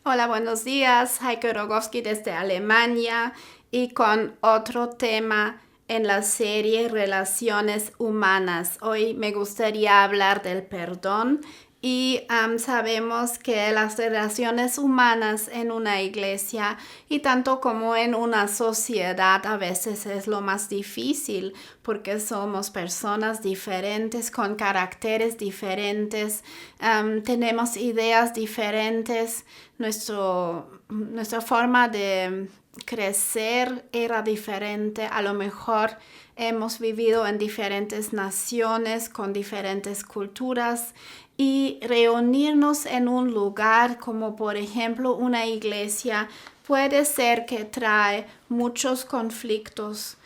Hola, buenos días. Heike Rogowski desde Alemania y con otro tema en la serie Relaciones Humanas. Hoy me gustaría hablar del perdón y sabemos que las relaciones humanas en una iglesia y tanto como en una sociedad a veces es lo más difícil porque somos personas diferentes con caracteres diferentes, tenemos ideas diferentes, nuestra forma de crecer era diferente, a lo mejor hemos vivido en diferentes naciones con diferentes culturas y reunirnos en un lugar como por ejemplo una iglesia puede ser que trae muchos conflictos.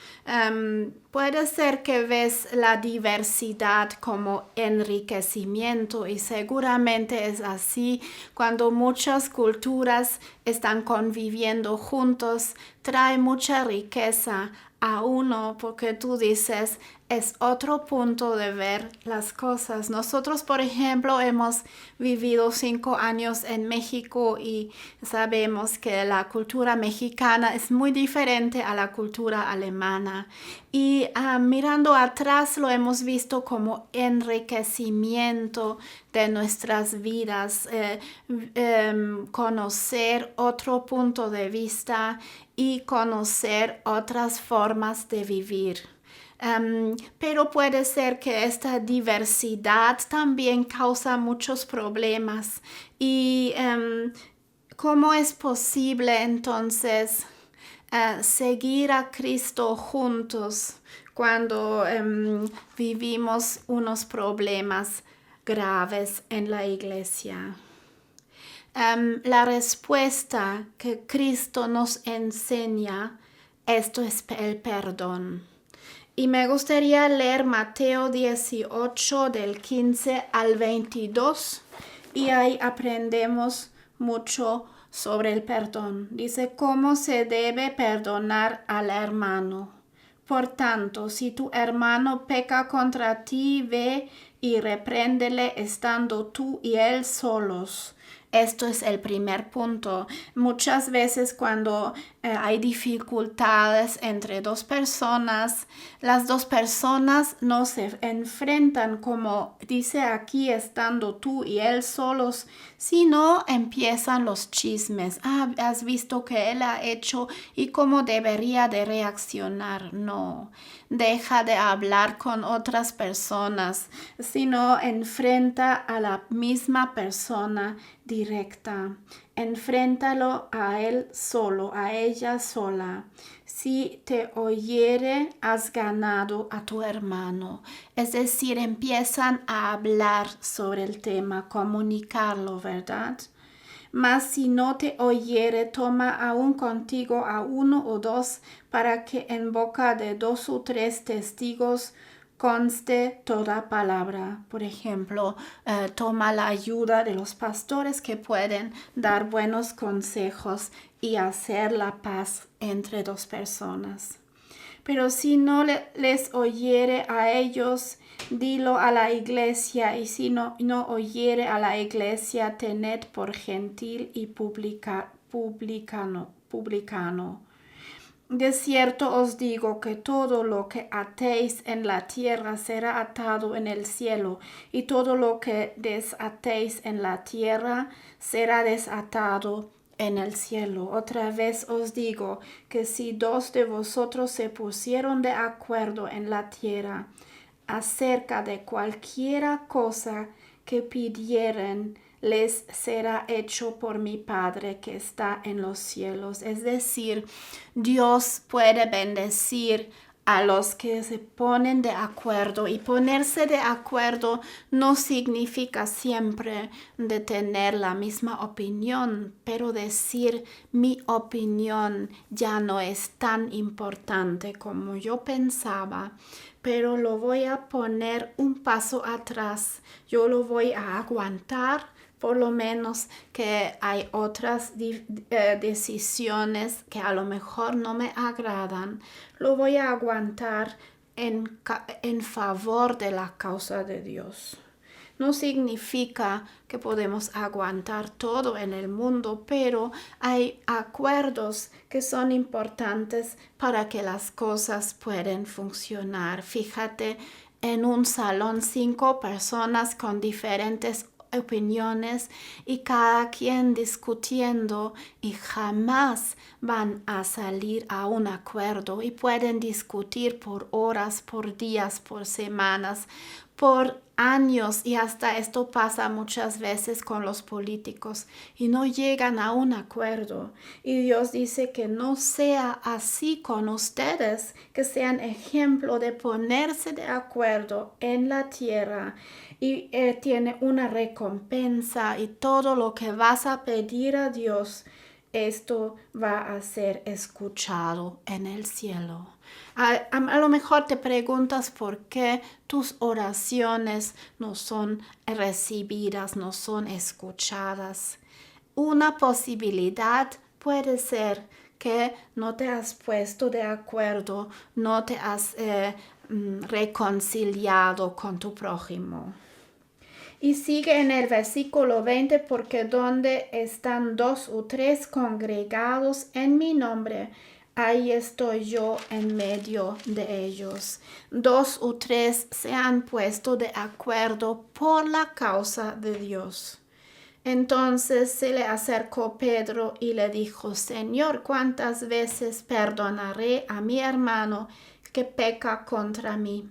Puede ser que ves la diversidad como enriquecimiento y seguramente es así cuando muchas culturas están conviviendo juntos, trae mucha riqueza a uno porque tú dices es otro punto de ver las cosas. Nosotros, por ejemplo, hemos vivido 5 años en México y sabemos que la cultura mexicana es muy diferente a la cultura alemana. Y mirando atrás lo hemos visto como enriquecimiento de nuestras vidas, conocer otro punto de vista y conocer otras formas de vivir. Pero puede ser que esta diversidad también causa muchos problemas. ¿Y cómo es posible entonces seguir a Cristo juntos cuando vivimos unos problemas graves en la iglesia? La respuesta que Cristo nos enseña, esto es el perdón. Y me gustaría leer Mateo 18 del 15 al 22 y ahí aprendemos mucho sobre el perdón. Dice cómo se debe perdonar al hermano. Por tanto, si tu hermano peca contra ti, ve y repréndele estando tú y él solos. Esto es el primer punto. Muchas veces cuando hay dificultades entre dos personas, las dos personas no se enfrentan como dice aquí estando tú y él solos, sino empiezan los chismes. Has visto que él ha hecho y cómo debería de reaccionar. No, deja de hablar con otras personas, sino enfrenta a la misma persona directa. Enfréntalo a él solo, a ella sola. Si te oyere, has ganado a tu hermano. Es decir, empiezan a hablar sobre el tema, comunicarlo, ¿verdad? Mas si no te oyere, toma aún contigo a uno o dos, para que en boca de 2 o 3 testigos conste toda palabra. Por ejemplo, toma la ayuda de los pastores que pueden dar buenos consejos y hacer la paz entre dos personas. Pero si no les oyere a ellos, dilo a la iglesia, y si no oyere a la iglesia, tened por gentil y publicano. De cierto os digo que todo lo que atéis en la tierra será atado en el cielo, y todo lo que desatéis en la tierra será desatado en el cielo. Otra vez os digo que si 2 de vosotros se pusieron de acuerdo en la tierra acerca de cualquiera cosa que pidieren, les será hecho por mi Padre que está en los cielos. Es decir, Dios puede bendecir a los que se ponen de acuerdo, y ponerse de acuerdo no significa siempre de tener la misma opinión, pero decir mi opinión ya no es tan importante como yo pensaba, pero lo voy a poner un paso atrás, yo lo voy a aguantar, por lo menos que hay otras decisiones que a lo mejor no me agradan, lo voy a aguantar en favor de la causa de Dios. No significa que podemos aguantar todo en el mundo, pero hay acuerdos que son importantes para que las cosas puedan funcionar. Fíjate, en un salón 5 personas con diferentes opiniones y cada quien discutiendo y jamás van a salir a un acuerdo y pueden discutir por horas, por días, por semanas, por años y hasta esto pasa muchas veces con los políticos y no llegan a un acuerdo. Y Dios dice que no sea así con ustedes, que sean ejemplo de ponerse de acuerdo en la tierra y tiene una recompensa y todo lo que vas a pedir a Dios, esto va a ser escuchado en el cielo. A lo mejor te preguntas por qué tus oraciones no son recibidas, no son escuchadas. Una posibilidad puede ser que no te has puesto de acuerdo, no te has reconciliado con tu prójimo. Y sigue en el versículo 20, porque donde están 2 o 3 congregados en mi nombre, ahí estoy yo en medio de ellos. 2 o 3 se han puesto de acuerdo por la causa de Dios. Entonces se le acercó Pedro y le dijo: Señor, ¿cuántas veces perdonaré a mi hermano que peca contra mí?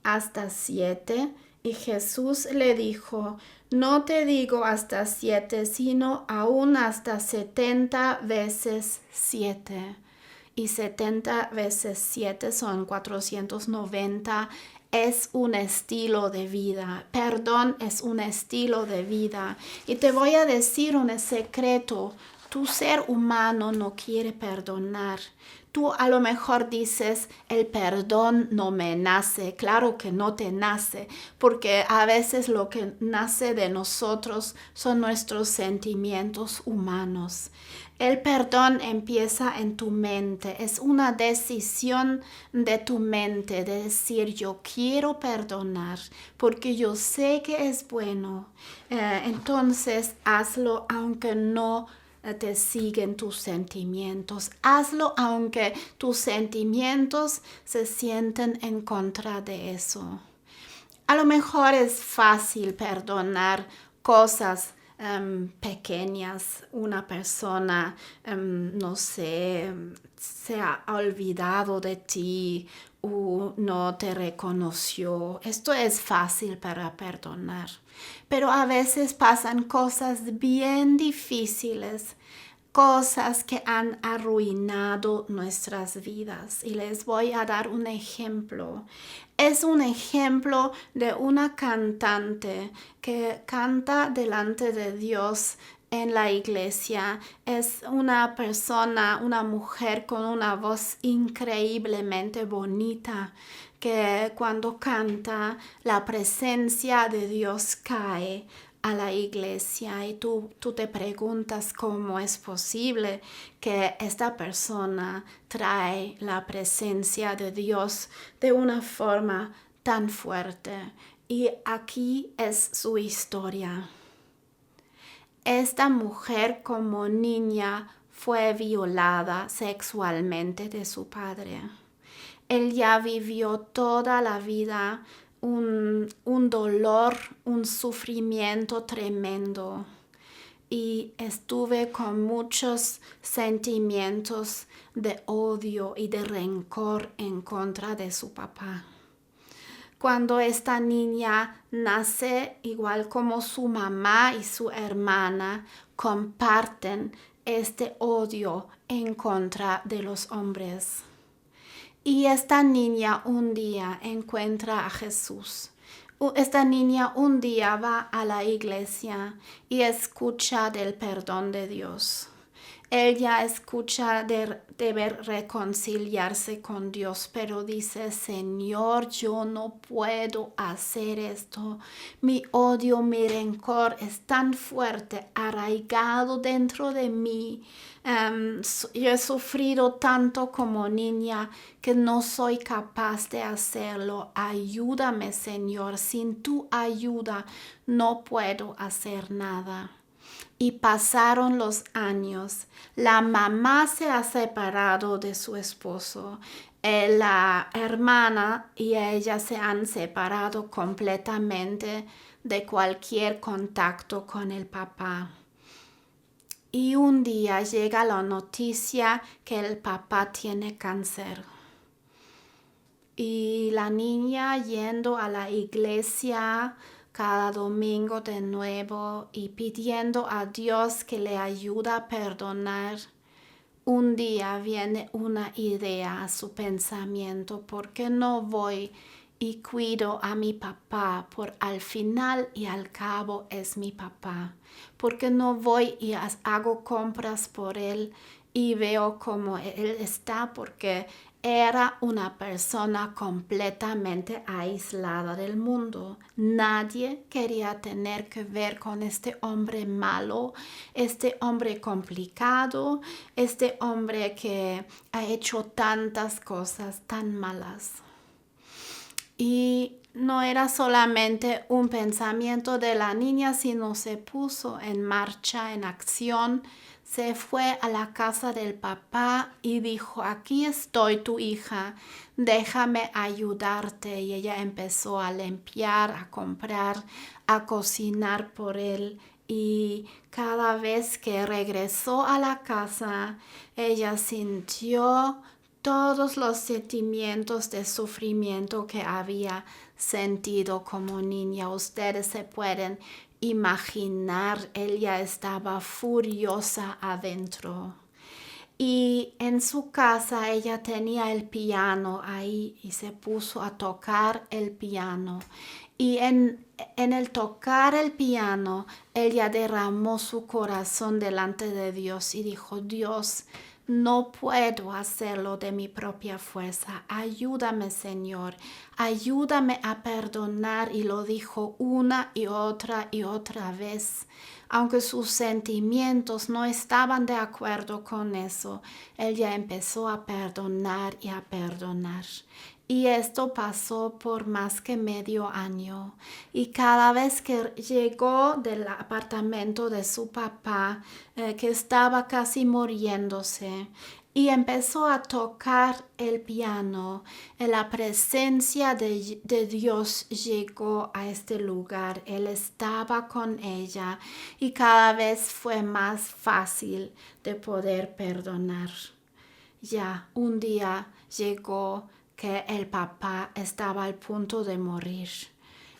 ¿Hasta 7? Y Jesús le dijo: no te digo hasta 7, sino aún hasta 70 veces 7. Y 70 veces 7 son 490. Es un estilo de vida. Perdón es un estilo de vida. Y te voy a decir un secreto. Tu ser humano no quiere perdonar. Tú a lo mejor dices, el perdón no me nace. Claro que no te nace, porque a veces lo que nace de nosotros son nuestros sentimientos humanos. El perdón empieza en tu mente, es una decisión de tu mente de decir yo quiero perdonar porque yo sé que es bueno. Entonces hazlo aunque no te siguen tus sentimientos. Hazlo aunque tus sentimientos se sienten en contra de eso. A lo mejor es fácil perdonar cosas pequeñas. Una persona, no sé, se ha olvidado de ti o no te reconoció. Esto es fácil para perdonar. Pero a veces pasan cosas bien difíciles, cosas que han arruinado nuestras vidas. Y les voy a dar un ejemplo. Es un ejemplo de una cantante que canta delante de Dios en la iglesia. Es una persona, una mujer con una voz increíblemente bonita, que cuando canta la presencia de Dios cae a la iglesia y tú te preguntas cómo es posible que esta persona trae la presencia de Dios de una forma tan fuerte. Y aquí es su historia. Esta mujer como niña fue violada sexualmente de su padre. Él ya vivió toda la vida un dolor, un sufrimiento tremendo. Y estuve con muchos sentimientos de odio y de rencor en contra de su papá. Cuando esta niña nace, igual como su mamá y su hermana, comparten este odio en contra de los hombres. Y esta niña un día encuentra a Jesús. Esta niña un día va a la iglesia y escucha del perdón de Dios. Ella escucha deber reconciliarse con Dios, pero dice, Señor, yo no puedo hacer esto. Mi odio, mi rencor es tan fuerte, arraigado dentro de mí. Yo he sufrido tanto como niña que no soy capaz de hacerlo. Ayúdame, Señor. Sin tu ayuda no puedo hacer nada. Y pasaron los años. La mamá se ha separado de su esposo. La hermana y ella se han separado completamente de cualquier contacto con el papá. Y un día llega la noticia que el papá tiene cáncer. Y la niña yendo a la iglesia cada domingo de nuevo y pidiendo a Dios que le ayude a perdonar. Un día viene una idea a su pensamiento: ¿por qué no voy y cuido a mi papá? Por al final y al cabo es mi papá. ¿Por qué no voy y hago compras por él y veo cómo él está? Porque era una persona completamente aislada del mundo. Nadie quería tener que ver con este hombre malo, este hombre complicado, este hombre que ha hecho tantas cosas tan malas. Y no era solamente un pensamiento de la niña, sino se puso en marcha, en acción. Se fue a la casa del papá y dijo: aquí estoy, tu hija, déjame ayudarte. Y ella empezó a limpiar, a comprar, a cocinar por él. Y cada vez que regresó a la casa, ella sintió todos los sentimientos de sufrimiento que había sentido como niña. Ustedes se pueden imaginar, ella estaba furiosa adentro. Y en su casa ella tenía el piano ahí y se puso a tocar el piano. Y en el tocar el piano, ella derramó su corazón delante de Dios y dijo: Dios, no puedo hacerlo de mi propia fuerza. Ayúdame, Señor. Ayúdame a perdonar. Y lo dijo una y otra vez. Aunque sus sentimientos no estaban de acuerdo con eso, ella empezó a perdonar y a perdonar. Y esto pasó por más que medio año. Y cada vez que llegó del apartamento de su papá, que estaba casi muriéndose, y empezó a tocar el piano, la presencia de Dios llegó a este lugar. Él estaba con ella y cada vez fue más fácil de poder perdonar. Ya un día llegó que el papá estaba al punto de morir.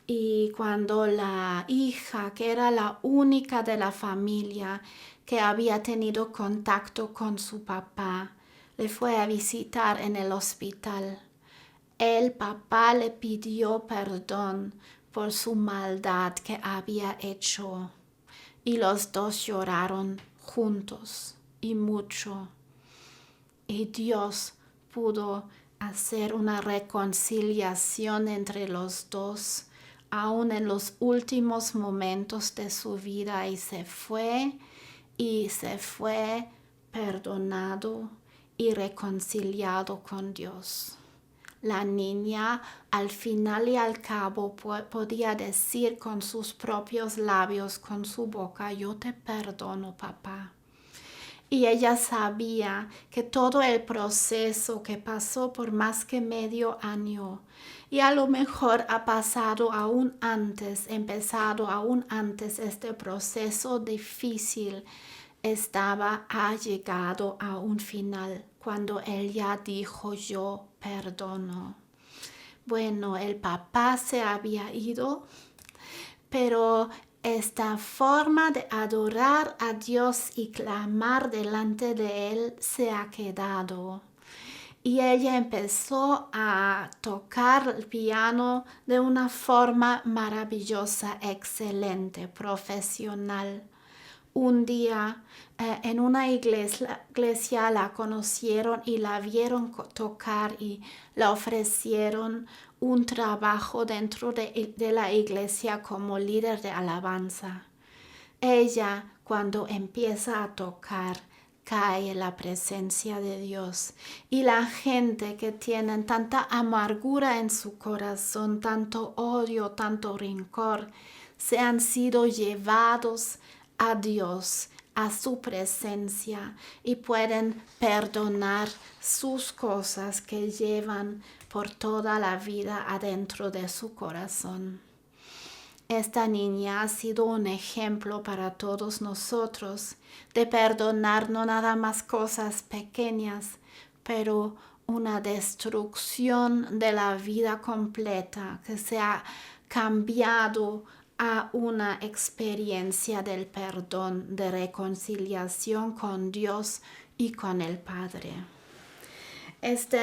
Y cuando la hija, que era la única de la familia que había tenido contacto con su papá, le fue a visitar en el hospital, el papá le pidió perdón por su maldad que había hecho. Y los dos lloraron juntos y mucho. Y Dios pudo hacer una reconciliación entre los dos, aún en los últimos momentos de su vida, y se fue perdonado y reconciliado con Dios. La niña al final y al cabo podía decir con sus propios labios, con su boca: yo te perdono, papá. Y ella sabía que todo el proceso que pasó por más que medio año, y a lo mejor ha pasado aún antes, empezado aún antes este proceso difícil, ha llegado a un final cuando ella dijo: yo perdono. Bueno, el papá se había ido, pero esta forma de adorar a Dios y clamar delante de Él se ha quedado. Y ella empezó a tocar el piano de una forma maravillosa, excelente, profesional. Un día en una iglesia la conocieron y la vieron tocar y la ofrecieron un trabajo dentro de la iglesia como líder de alabanza. Ella, cuando empieza a tocar, cae en la presencia de Dios. Y la gente que tienen tanta amargura en su corazón, tanto odio, tanto rencor, se han sido llevados a Dios, a su presencia, y pueden perdonar sus cosas que llevan por toda la vida adentro de su corazón. Esta niña ha sido un ejemplo para todos nosotros de perdonar no nada más cosas pequeñas, pero una destrucción de la vida completa que se ha cambiado a una experiencia del perdón, de reconciliación con Dios y con el Padre. Este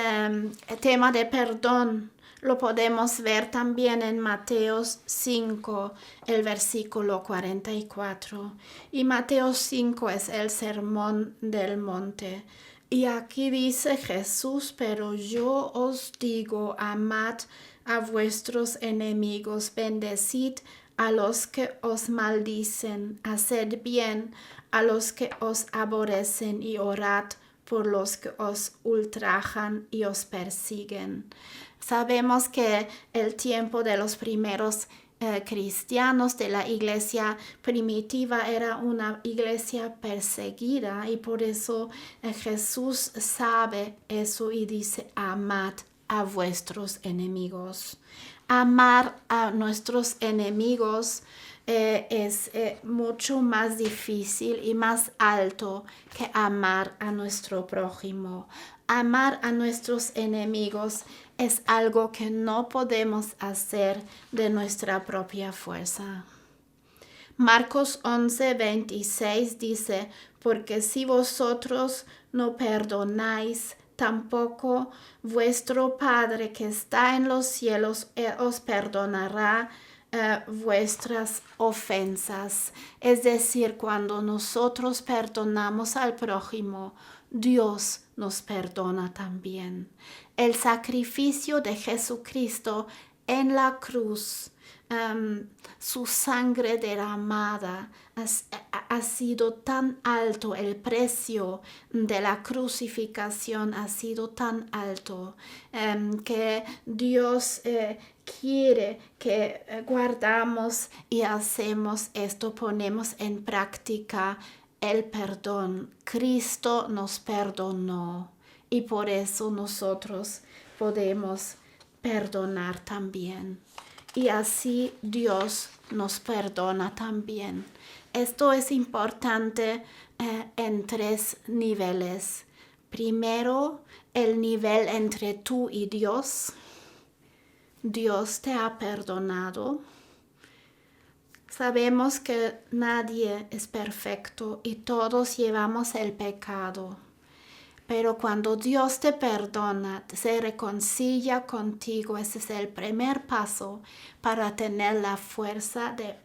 tema de perdón lo podemos ver también en Mateo 5, el versículo 44. Y Mateo 5 es el sermón del monte. Y aquí dice Jesús: pero yo os digo, amad a vuestros enemigos, bendecid a los que os maldicen, haced bien a los que os aborrecen y orad por los que os ultrajan y os persiguen. Sabemos que el tiempo de los primeros cristianos de la iglesia primitiva era una iglesia perseguida, y por eso Jesús sabe eso y dice: amad a vuestros enemigos. Amar a nuestros enemigos es mucho más difícil y más alto que amar a nuestro prójimo. Amar a nuestros enemigos es algo que no podemos hacer de nuestra propia fuerza. Marcos 11:26 dice: porque si vosotros no perdonáis, tampoco vuestro Padre que está en los cielos os perdonará vuestras ofensas. Es decir, cuando nosotros perdonamos al prójimo, Dios nos perdona también. El sacrificio de Jesucristo en la cruz, su sangre derramada, ha sido tan alto, el precio de la crucifixión ha sido tan alto, que Dios quiere que guardamos y hacemos esto, ponemos en práctica el perdón. Cristo nos perdonó y por eso nosotros podemos perdonar también. Y así Dios nos perdona también. Esto es importante en 3 niveles. Primero, el nivel entre tú y Dios. Dios te ha perdonado. Sabemos que nadie es perfecto y todos llevamos el pecado. Pero cuando Dios te perdona, se reconcilia contigo. Ese es el primer paso para tener la fuerza de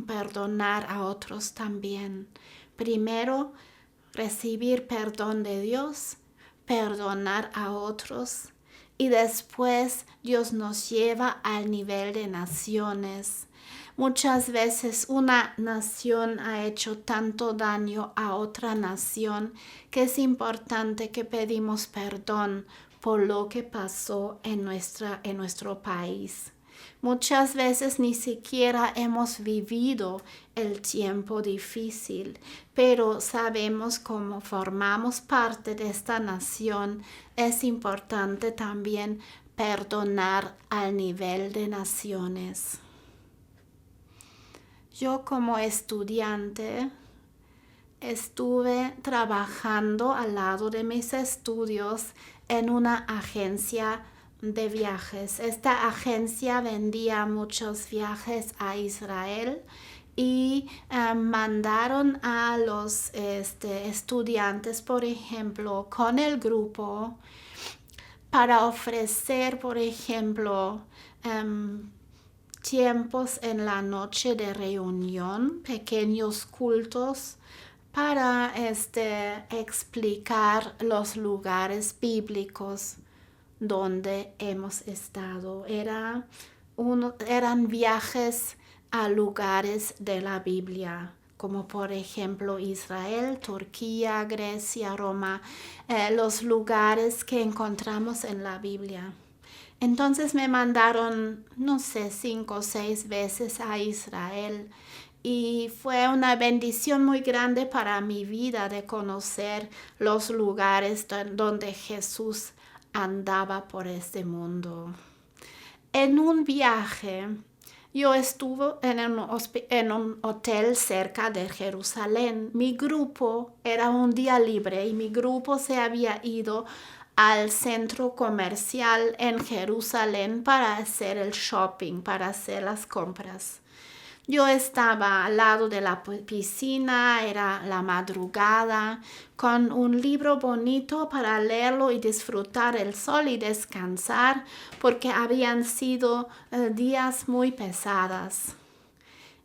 perdonar a otros también. Primero, recibir perdón de Dios, perdonar a otros, y después Dios nos lleva al nivel de naciones. Muchas veces una nación ha hecho tanto daño a otra nación que es importante que pedimos perdón por lo que pasó en nuestro país. Muchas veces ni siquiera hemos vivido el tiempo difícil, pero sabemos cómo formamos parte de esta nación. Es importante también perdonar al nivel de naciones. Yo como estudiante estuve trabajando al lado de mis estudios en una agencia de viajes. Esta agencia vendía muchos viajes a Israel y mandaron a los estudiantes, por ejemplo, con el grupo para ofrecer, por ejemplo, tiempos en la noche de reunión, pequeños cultos, para explicar los lugares bíblicos donde hemos estado. Eran viajes a lugares de la Biblia, como por ejemplo Israel, Turquía, Grecia, Roma, los lugares que encontramos en la Biblia. Entonces me mandaron, no sé, 5 o 6 veces a Israel y fue una bendición muy grande para mi vida de conocer los lugares donde Jesús andaba por este mundo. En un viaje, yo estuve en un hotel cerca de Jerusalén. Mi grupo era un día libre y mi grupo se había ido al centro comercial en Jerusalén para hacer el shopping, para hacer las compras. Yo estaba al lado de la piscina, era la madrugada, con un libro bonito para leerlo y disfrutar el sol y descansar, porque habían sido días muy pesados.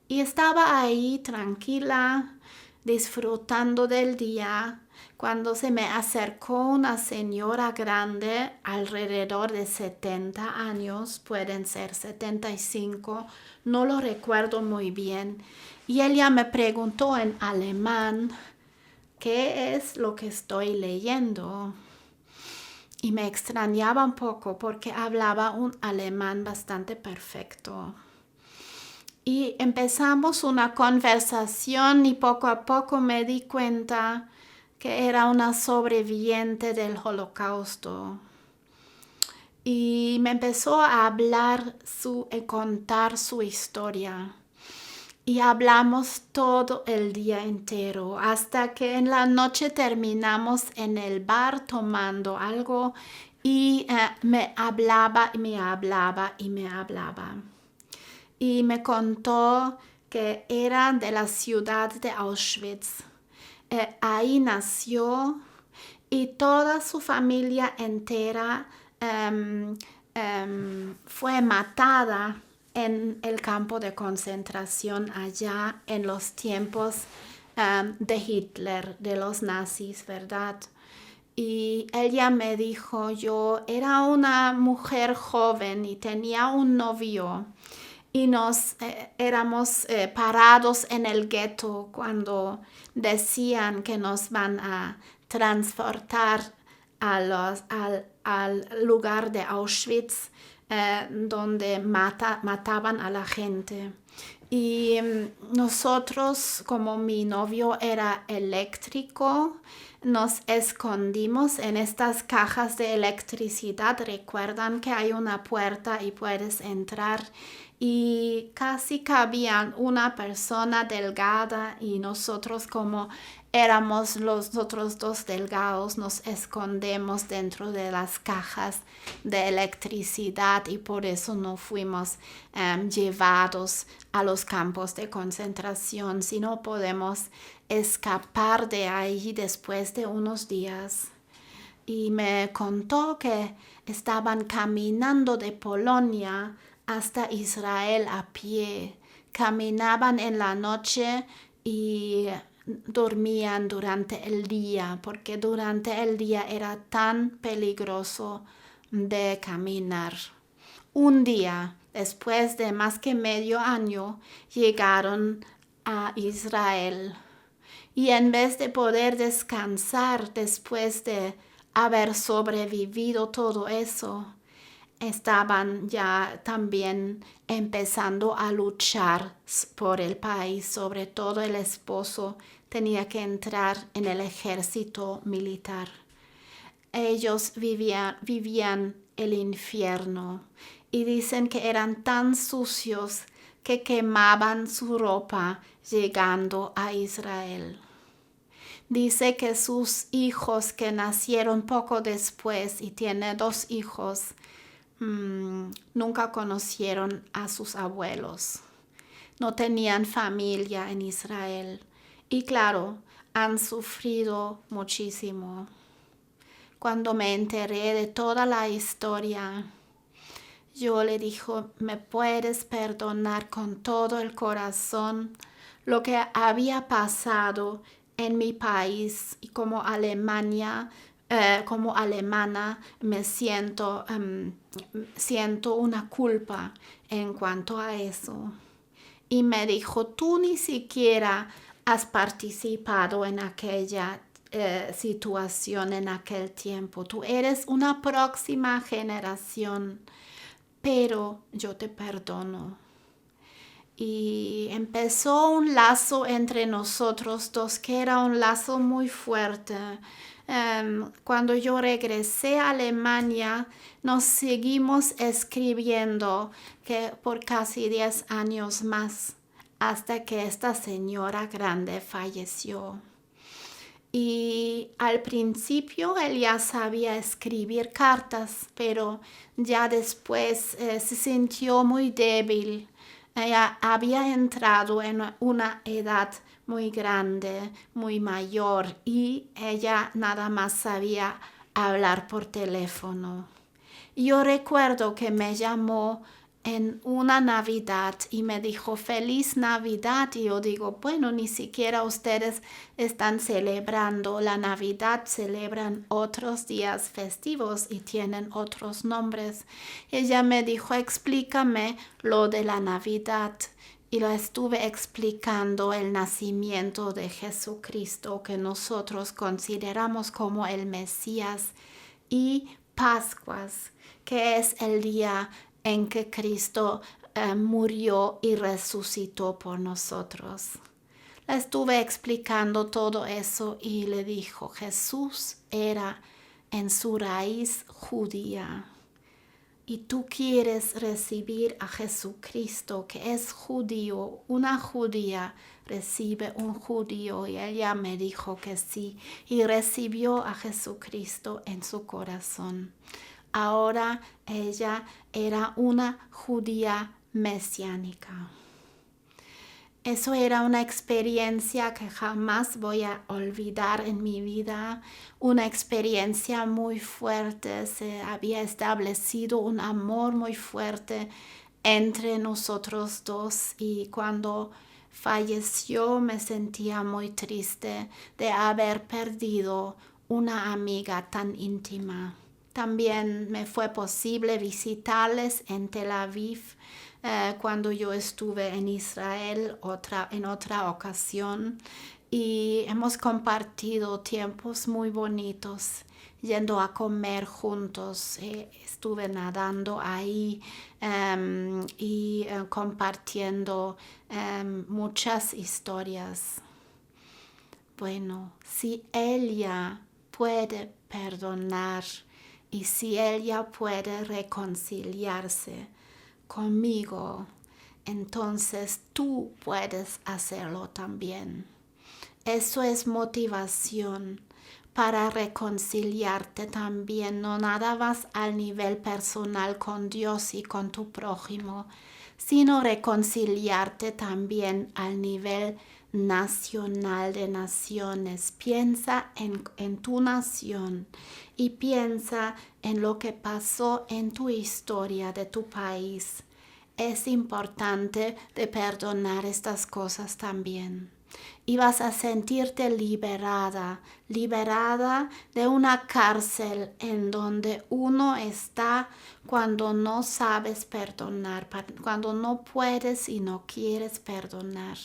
Y estaba ahí tranquila, disfrutando del día, cuando se me acercó una señora grande, alrededor de 70 años, pueden ser 75, no lo recuerdo muy bien, y ella me preguntó en alemán, ¿qué es lo que estoy leyendo? Y me extrañaba un poco porque hablaba un alemán bastante perfecto. Y empezamos una conversación y poco a poco me di cuenta que era una sobreviviente del Holocausto. Y me empezó a hablar, contar su historia. Y hablamos todo el día entero, hasta que en la noche terminamos en el bar tomando algo y me hablaba y me hablaba y me hablaba. Y me contó que era de la ciudad de Auschwitz. Ahí nació y toda su familia entera fue matada en el campo de concentración allá en los tiempos de Hitler, de los nazis, ¿verdad? Y ella me dijo, yo era una mujer joven y tenía un novio y nos éramos parados en el gueto cuando decían que nos van a transportar al lugar de Auschwitz donde mataban a la gente. Y nosotros, como mi novio era eléctrico, nos escondimos en estas cajas de electricidad. Recuerdan que hay una puerta y puedes entrar. Y casi cabían una persona delgada y nosotros, como éramos los otros dos delgados, nos escondemos dentro de las cajas de electricidad y por eso no fuimos llevados a los campos de concentración, sino podemos escapar de ahí después de unos días. Y me contó que estaban caminando de Polonia hasta Israel a pie. Caminaban en la noche y dormían durante el día, porque durante el día era tan peligroso de caminar. Un día, después de más que medio año, llegaron a Israel. Y en vez de poder descansar después de haber sobrevivido todo eso, estaban ya también empezando a luchar por el país. Sobre todo el esposo tenía que entrar en el ejército militar. Ellos vivían el infierno y dicen que eran tan sucios que quemaban su ropa llegando a Israel. Dice que sus hijos que nacieron poco después y tiene 2 hijos, nunca conocieron a sus abuelos. No tenían familia en Israel. Y claro, han sufrido muchísimo. Cuando me enteré de toda la historia, Yo le dije, ¿me puedes perdonar con todo el corazón lo que había pasado en mi país? Y como como alemana, siento una culpa en cuanto a eso. Y me dijo, tú ni siquiera has participado en aquella situación en aquel tiempo. Tú eres una próxima generación, pero yo te perdono. Y empezó un lazo entre nosotros dos que era un lazo muy fuerte. Cuando yo regresé a Alemania, nos seguimos escribiendo que por casi 10 años más, hasta que esta señora grande falleció. Y al principio él ya sabía escribir cartas, pero ya después se sintió muy débil. Ella había entrado en una edad muy grande, muy mayor, y ella nada más sabía hablar por teléfono. Yo recuerdo que me llamó en una Navidad y me dijo feliz Navidad, y yo digo, bueno, ni siquiera ustedes están celebrando la Navidad, celebran otros días festivos y tienen otros nombres. Ella me dijo, explícame lo de la Navidad. Y lo estuve explicando el nacimiento de Jesucristo, que nosotros consideramos como el Mesías, y Pascuas, que es el día en que Cristo murió y resucitó por nosotros. Le estuve explicando todo eso y le dijo, Jesús era en su raíz judía. Y tú quieres recibir a Jesucristo, que es judío. Una judía recibe un judío, y ella me dijo que sí, y recibió a Jesucristo en su corazón. Ahora ella era una judía mesiánica. Eso era una experiencia que jamás voy a olvidar en mi vida, una experiencia muy fuerte. Se había establecido un amor muy fuerte entre nosotros dos, y cuando falleció me sentía muy triste de haber perdido una amiga tan íntima. También me fue posible visitarles en Tel Aviv cuando yo estuve en Israel en otra ocasión, y hemos compartido tiempos muy bonitos, yendo a comer juntos. Estuve nadando ahí y compartiendo muchas historias. Bueno, si ella puede perdonar y si ella puede reconciliarse conmigo, entonces tú puedes hacerlo también. Eso es motivación para reconciliarte también, no nada más al nivel personal con Dios y con tu prójimo, sino reconciliarte también al nivel nacional de naciones. Piensa en tu nación y piensa en lo que pasó en tu historia de tu país. Es importante de perdonar estas cosas también. Y vas a sentirte liberada de una cárcel en donde uno está cuando no sabes perdonar, cuando no puedes y no quieres perdonar.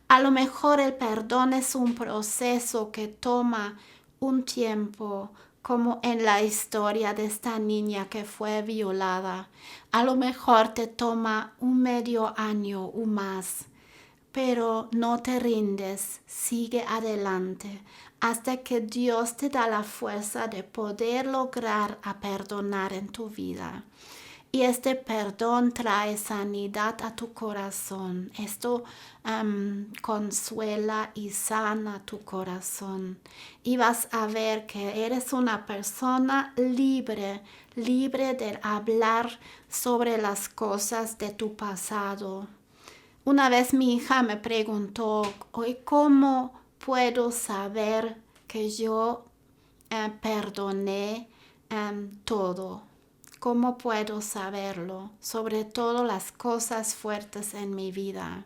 A lo mejor el perdón es un proceso que toma un tiempo, como en la historia de esta niña que fue violada. A lo mejor te toma un medio año o más, pero no te rindes, sigue adelante hasta que Dios te da la fuerza de poder lograr a perdonar en tu vida. Y este perdón trae sanidad a tu corazón. Esto consuela y sana tu corazón. Y vas a ver que eres una persona libre de hablar sobre las cosas de tu pasado. Una vez mi hija me preguntó, hoy, ¿cómo puedo saber que yo perdoné todo? ¿cómo puedo saberlo? Sobre todo las cosas fuertes en mi vida.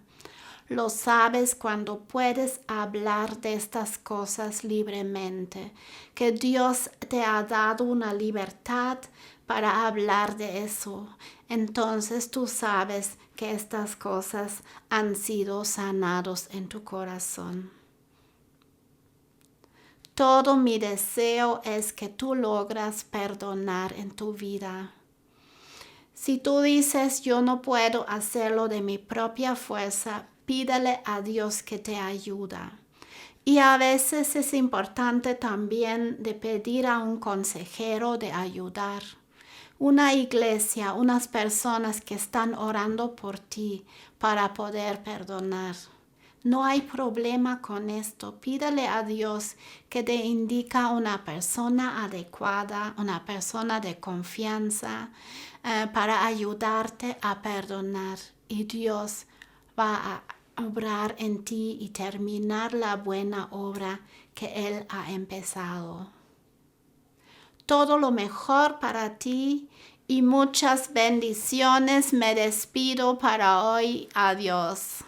Lo sabes cuando puedes hablar de estas cosas libremente, que Dios te ha dado una libertad para hablar de eso. Entonces tú sabes que estas cosas han sido sanados en tu corazón. Todo mi deseo es que tú logras perdonar en tu vida. Si tú dices, yo no puedo hacerlo de mi propia fuerza, pídele a Dios que te ayuda. Y a veces es importante también de pedir a un consejero de ayudar. Una iglesia, unas personas que están orando por ti para poder perdonar. No hay problema con esto. Pídele a Dios que te indica una persona adecuada, una persona de confianza para ayudarte a perdonar. Y Dios va a obrar en ti y terminar la buena obra que Él ha empezado. Todo lo mejor para ti y muchas bendiciones. Me despido para hoy. Adiós.